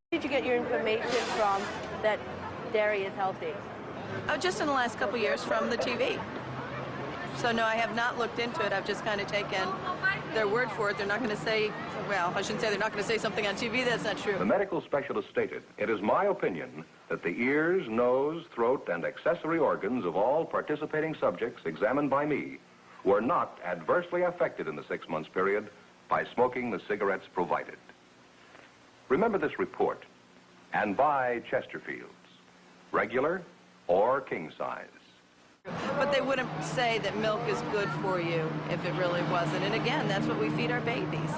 Where did you get your information from that dairy is healthy? Oh, just in the last couple years from the TV. So no, I have not looked into it. I've just kind of taken their word for it. They're not going to say, well, I shouldn't say they're not going to say something on TV that's not true. The medical specialist stated, "It is my opinion that the ears, nose, throat, and accessory organs of all participating subjects examined by me were not adversely affected in the 6 months period by smoking the cigarettes provided." Remember this report and buy Chesterfields, regular or king size. But they wouldn't say that milk is good for you if it really wasn't. And again, that's what we feed our babies.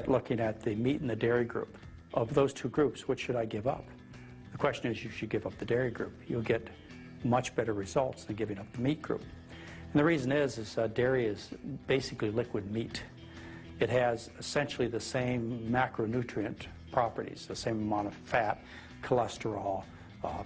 Looking at the meat and the dairy group, of those two groups, which should I give up? The question is, you should give up the dairy group. You'll get much better results than giving up the meat group. And the reason is dairy is basically liquid meat. It has essentially the same macronutrient properties, the same amount of fat, cholesterol,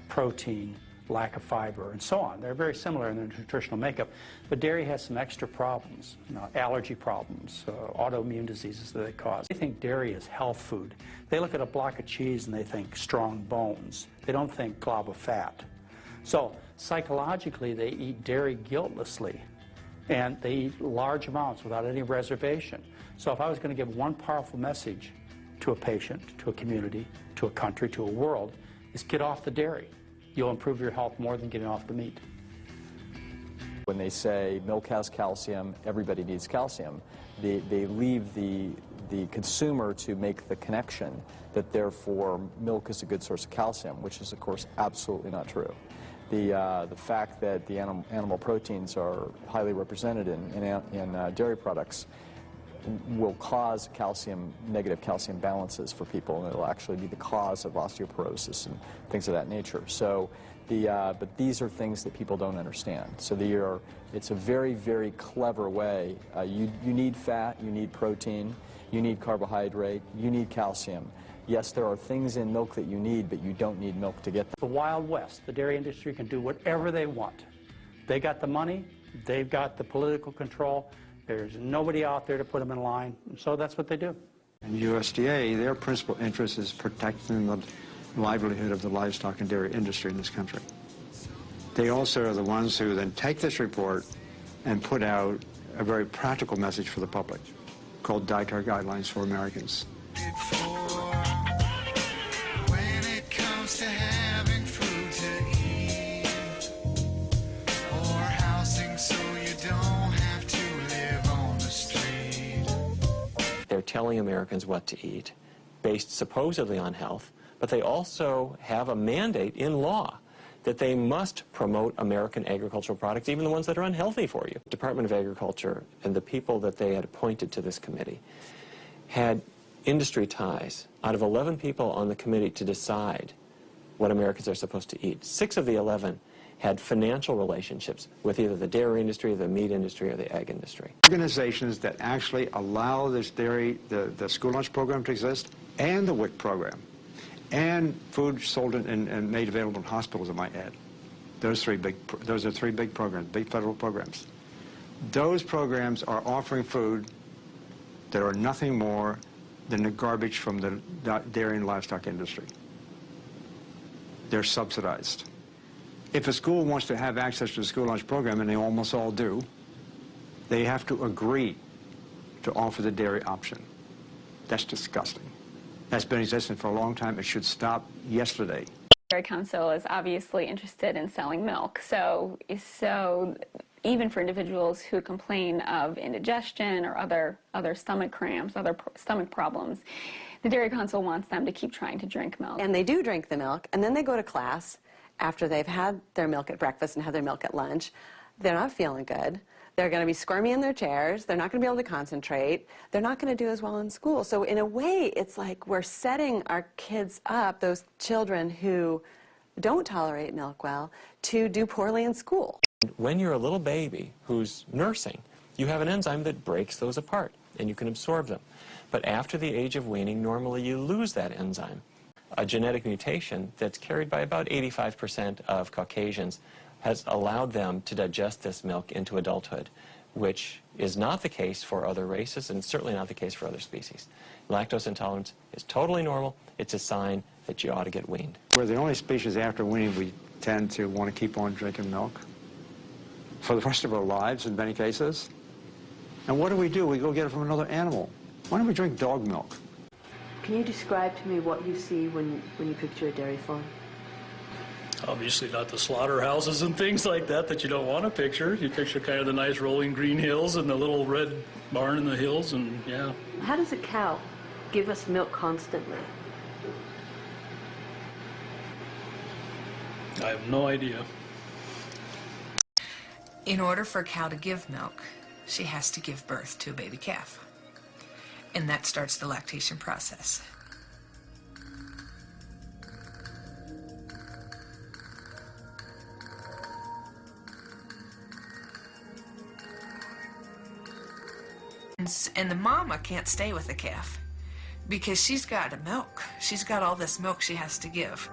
protein, lack of fiber, and so on. They're very similar in their nutritional makeup, but dairy has some extra problems, allergy problems, autoimmune diseases that it causes. They think dairy is health food. They look at a block of cheese and they think strong bones. They don't think glob of fat. So psychologically, they eat dairy guiltlessly, and they eat large amounts without any reservation. So if I was going to give one powerful message to a patient, to a community, to a country, to a world, is get off the dairy. You'll improve your health more than getting off the meat. When they say milk has calcium, everybody needs calcium, they leave the consumer to make the connection that therefore milk is a good source of calcium, which is of course absolutely not true. The fact that the animal proteins are highly represented in dairy products will cause negative calcium balances for people, and it'll actually be the cause of osteoporosis and things of that nature. So, but these are things that people don't understand. So it's a very, very clever way. You need fat, you need protein, you need carbohydrate, you need calcium. Yes, there are things in milk that you need, but you don't need milk to get them. The Wild West, the dairy industry can do whatever they want. They got the money, they've got the political control. There's nobody out there to put them in line, so that's what they do. And USDA, their principal interest is protecting the livelihood of the livestock and dairy industry in this country. They also are the ones who then take this report and put out a very practical message for the public called Dietary Guidelines for Americans. They're telling Americans what to eat, based supposedly on health, but they also have a mandate in law that they must promote American agricultural products, even the ones that are unhealthy for you. The Department of Agriculture and the people that they had appointed to this committee had industry ties. Out of 11 people on the committee to decide what Americans are supposed to eat, 6 of the 11 had financial relationships with either the dairy industry, the meat industry, or the egg industry. Organizations that actually allow this dairy, the school lunch program to exist, and the WIC program, and food sold and made available in hospitals, I might add. Those are three big programs, big federal programs. Those programs are offering food that are nothing more than the garbage from the dairy and livestock industry. They're subsidized. If a school wants to have access to the school lunch program, and they almost all do, they have to agree to offer the dairy option. That's disgusting. That's been existing for a long time. It should stop yesterday. The Dairy Council is obviously interested in selling milk. So even for individuals who complain of indigestion or other stomach cramps, other stomach problems, the Dairy Council wants them to keep trying to drink milk. And they do drink the milk, and then they go to class after they've had their milk at breakfast and had their milk at lunch. They're not feeling good. They're going to be squirmy in their chairs. They're not going to be able to concentrate. They're not going to do as well in school. So in a way, it's like we're setting our kids up, those children who don't tolerate milk well, to do poorly in school. When you're a little baby who's nursing, you have an enzyme that breaks those apart, and you can absorb them. But after the age of weaning, normally you lose that enzyme. A genetic mutation that's carried by about 85% of Caucasians has allowed them to digest this milk into adulthood, which is not the case for other races and certainly not the case for other species. Lactose intolerance is totally normal. It's a sign that you ought to get weaned. We're the only species after weaning we tend to want to keep on drinking milk for the rest of our lives in many cases. And what do? We go get it from another animal. Why don't we drink dog milk? Can you describe to me what you see when you picture a dairy farm? Obviously not the slaughterhouses and things like that you don't want to picture. You picture kind of the nice rolling green hills and the little red barn in the hills, and yeah. How does a cow give us milk constantly? I have no idea. In order for a cow to give milk, she has to give birth to a baby calf. And that starts the lactation process. And the mama can't stay with the calf because she's got to milk. She's got all this milk she has to give.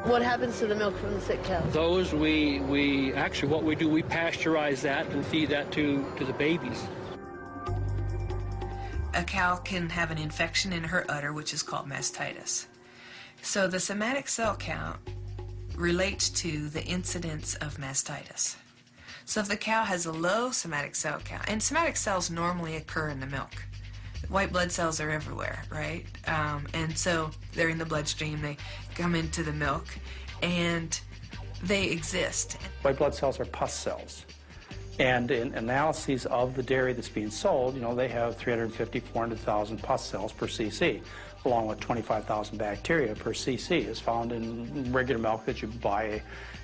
What happens to the milk from the sick cows? Those we actually, what we do, we pasteurize that and feed that to the babies. A cow can have an infection in her udder, which is called mastitis. So the somatic cell count relates to the incidence of mastitis. So if the cow has a low somatic cell count, and somatic cells normally occur in the milk. White blood cells are everywhere, right? And so they're in the bloodstream, they come into the milk, and they exist. White blood cells are pus cells. And in analyses of the dairy that's being sold, you know, they have 350, 400,000 pus cells per cc, along with 25,000 bacteria per cc is found in regular milk that you buy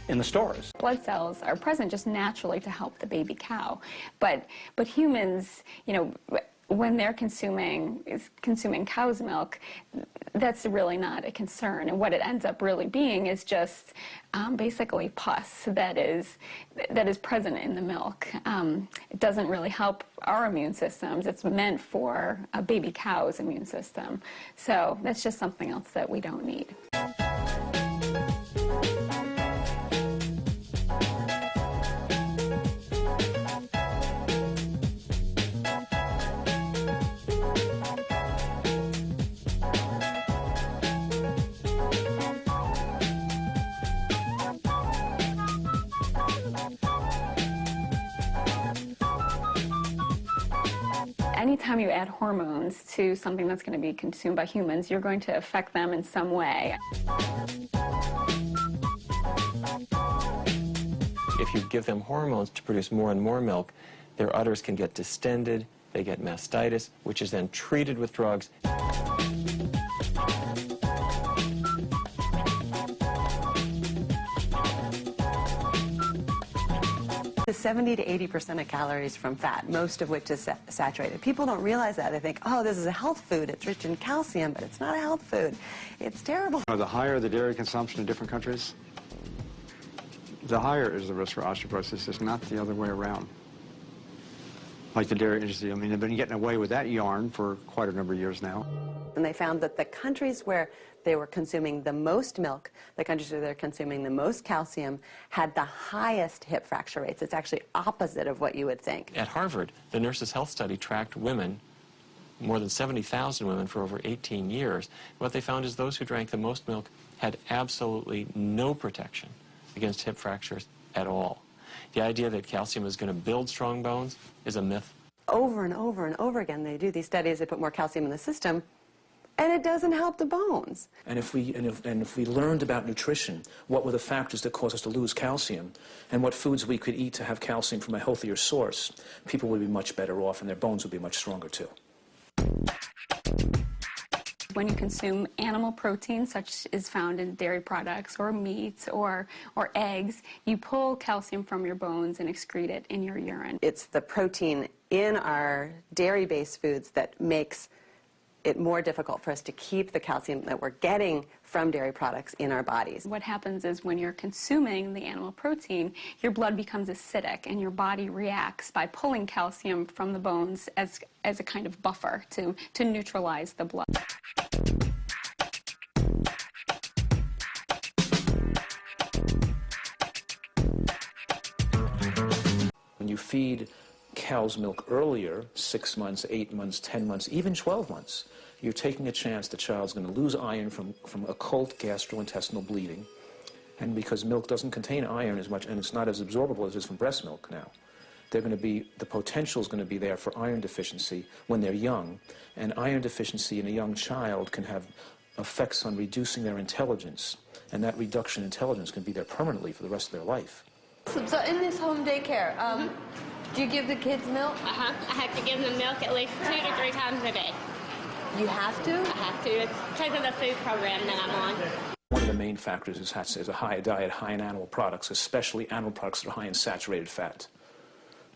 in the stores. Blood cells are present just naturally to help the baby cow. But humans, you know, when they're consuming cow's milk, that's really not a concern. And what it ends up really being is just basically pus that is present in the milk. It doesn't really help our immune systems. It's meant for a baby cow's immune system. So that's just something else that we don't need. Anytime you add hormones to something that's going to be consumed by humans, you're going to affect them in some way. If you give them hormones to produce more and more milk, their udders can get distended, they get mastitis, which is then treated with drugs. The 70 to 80% of calories from fat, most of which is saturated. People don't realize that. They think, oh, this is a health food. It's rich in calcium, but it's not a health food. It's terrible. The higher the dairy consumption in different countries, the higher is the risk for osteoporosis. It's not the other way around. Like the dairy industry, I mean, they've been getting away with that yarn for quite a number of years now. And they found that the countries where they were consuming the most milk, the countries where they're consuming the most calcium, had the highest hip fracture rates. It's actually opposite of what you would think. At Harvard, the Nurses' Health Study tracked women, more than 70,000 women for over 18 years. What they found is those who drank the most milk had absolutely no protection against hip fractures at all. The idea that calcium is going to build strong bones is a myth. Over and over and over again, they do these studies, they put more calcium in the system, and it doesn't help the bones. And if we learned about nutrition, what were the factors that cause us to lose calcium, and what foods we could eat to have calcium from a healthier source, people would be much better off, and their bones would be much stronger too. When you consume animal protein, such as found in dairy products or meats or eggs, you pull calcium from your bones and excrete it in your urine. It's the protein in our dairy-based foods that makes it more difficult for us to keep the calcium that we're getting from dairy products in our bodies. What happens is when you're consuming the animal protein, your blood becomes acidic and your body reacts by pulling calcium from the bones as a kind of buffer to neutralize the blood. feed cow's milk earlier, 6 months, 8 months, 10 months, even 12 months, you're taking a chance the child's going to lose iron from occult gastrointestinal bleeding. And because milk doesn't contain iron as much, and it's not as absorbable as it is from breast milk now, the potential is going to be there for iron deficiency when they're young. And iron deficiency in a young child can have effects on reducing their intelligence. And that reduction in intelligence can be there permanently for the rest of their life. So in this home daycare, do you give the kids milk? I have to give them milk at least 2 to 3 times a day. You have to? I have to. It's because of the food program that I'm on. One of the main factors is a high diet high in animal products, especially animal products that are high in saturated fat.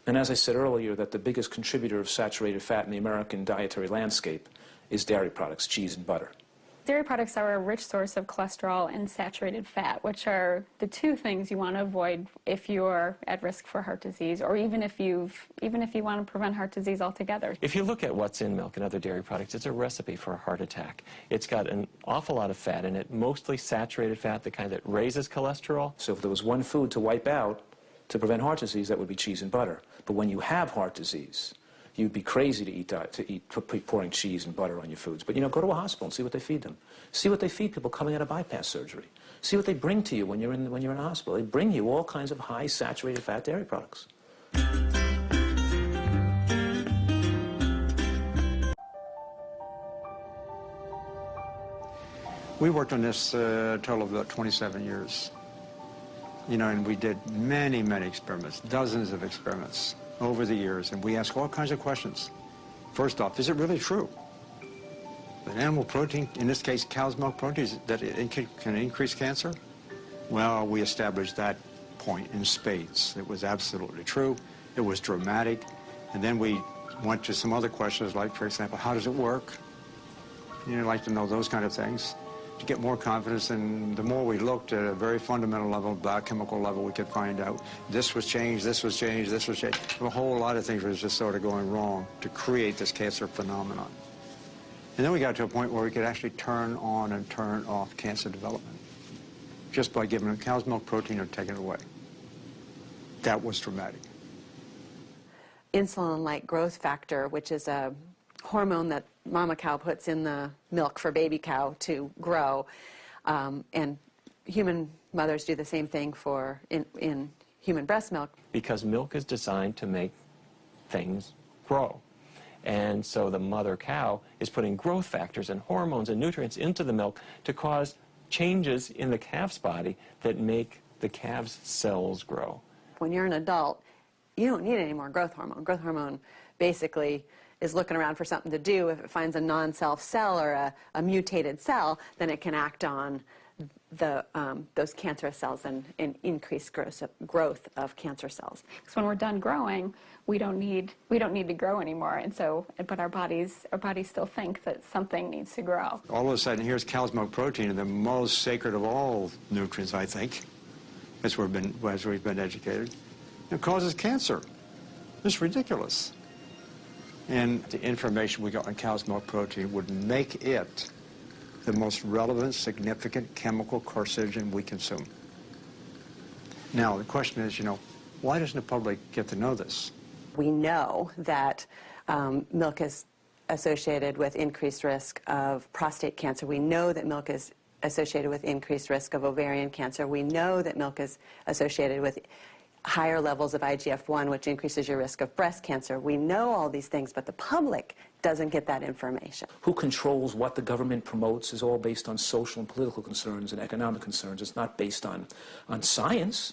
And as I said earlier, that the biggest contributor of saturated fat in the American dietary landscape is dairy products, cheese and butter. Dairy products are a rich source of cholesterol and saturated fat, which are the two things you want to avoid if you're at risk for heart disease, or even if you want to prevent heart disease altogether. If you look at what's in milk and other dairy products, it's a recipe for a heart attack. It's got an awful lot of fat in it, mostly saturated fat, the kind that raises cholesterol. So if there was one food to wipe out to prevent heart disease, that would be cheese and butter. But when you have heart disease, you'd be crazy to eat pouring cheese and butter on your foods. But, go to a hospital and see what they feed them. See what they feed people coming out of bypass surgery. See what they bring to you when you're in a hospital. They bring you all kinds of high saturated fat dairy products. We worked on this a total of about 27 years. And we did many, many experiments, dozens of experiments over the years, and we ask all kinds of questions. First off, is it really true that animal protein, in this case cow's milk protein, that it can increase cancer? Well, we established that point in spades. It was absolutely true. It was dramatic. And then we went to some other questions, like, for example, how does it work? You'd like to know those kind of things. To get more confidence, and the more we looked at a very fundamental level, biochemical level, we could find out this was changed, this was changed, this was changed. A whole lot of things was just sort of going wrong to create this cancer phenomenon. And then we got to a point where we could actually turn on and turn off cancer development just by giving a cow's milk protein or taking it away. That was dramatic. Insulin-like growth factor, which is a hormone that mama cow puts in the milk for baby cow to grow, and human mothers do the same thing in human breast milk. Because milk is designed to make things grow. And so the mother cow is putting growth factors and hormones and nutrients into the milk to cause changes in the calf's body that make the calf's cells grow. When you're an adult, you don't need any more growth hormone. Growth hormone basically is looking around for something to do. If it finds a non-self cell or a mutated cell, then it can act on those cancerous cells and increase growth of cancer cells. Because when we're done growing, we don't need to grow anymore, and so but our bodies still think that something needs to grow. All of a sudden, here's cow's milk protein, the most sacred of all nutrients, I think, as we've been educated. It causes cancer. It's ridiculous. And the information we got on cow's milk protein would make it the most relevant, significant chemical carcinogen we consume. Now, the question is, why doesn't the public get to know this? We know that milk is associated with increased risk of prostate cancer. We know that milk is associated with increased risk of ovarian cancer. We know that milk is associated with higher levels of IGF-1, which increases your risk of breast cancer. We know all these things, but the public doesn't get that information. Who controls what the government promotes is all based on social and political concerns and economic concerns. It's not based on science.